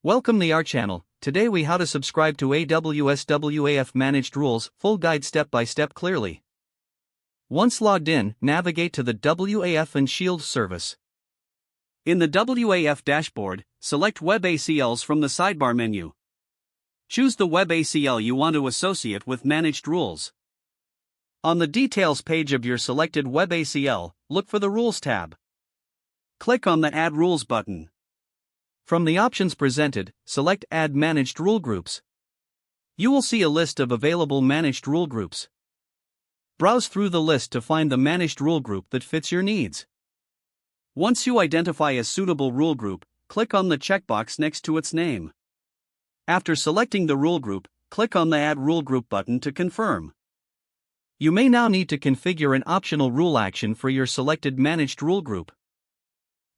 Welcome to our channel. Today we how to subscribe to AWS WAF managed rules, full guide step by step clearly. Once logged in, navigate to the WAF and Shield service. In the WAF dashboard, select Web ACLs from the sidebar menu. Choose the Web ACL you want to associate with managed rules. On the details page of your selected Web ACL, look for the Rules tab. Click on the Add Rules button. From the options presented, select Add Managed Rule Groups. You will see a list of available managed rule groups. Browse through the list to find the managed rule group that fits your needs. Once you identify a suitable rule group, click on the checkbox next to its name. After selecting the rule group, click on the Add Rule Group button to confirm. You may now need to configure an optional rule action for your selected managed rule group.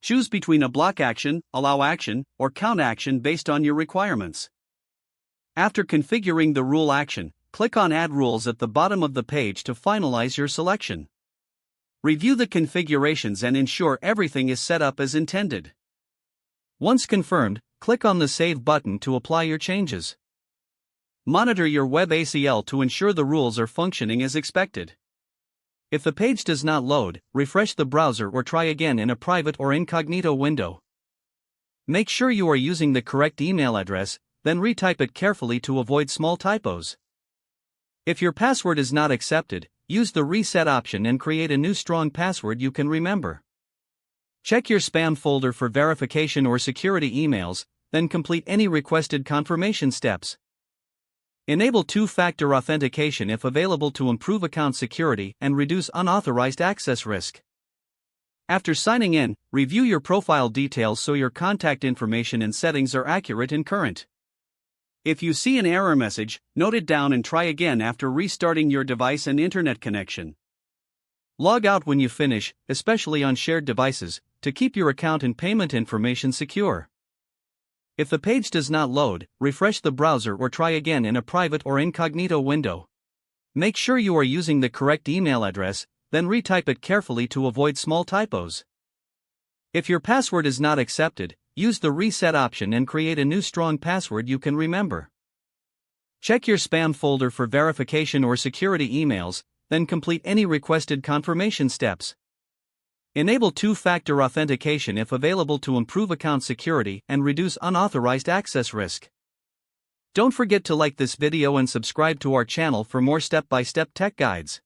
Choose between a block action, allow action, or count action based on your requirements. After configuring the rule action, click on Add Rules at the bottom of the page to finalize your selection. Review the configurations and ensure everything is set up as intended. Once confirmed, click on the Save button to apply your changes. Monitor your Web ACL to ensure the rules are functioning as expected. If the page does not load, refresh the browser or try again in a private or incognito window. Make sure you are using the correct email address, then retype it carefully to avoid small typos. If your password is not accepted, use the Reset option and create a new strong password you can remember. Check your spam folder for verification or security emails, then complete any requested confirmation steps. Enable two-factor authentication if available to improve account security and reduce unauthorized access risk. After signing in, review your profile details so your contact information and settings are accurate and current. If you see an error message, note it down and try again after restarting your device and internet connection. Log out when you finish, especially on shared devices, to keep your account and payment information secure. If the page does not load, refresh the browser or try again in a private or incognito window. Make sure you are using the correct email address, then retype it carefully to avoid small typos. If your password is not accepted, use the Reset option and create a new strong password you can remember. Check your spam folder for verification or security emails, then complete any requested confirmation steps. Enable two-factor authentication if available to improve account security and reduce unauthorized access risk. Don't forget to like this video and subscribe to our channel for more step-by-step tech guides.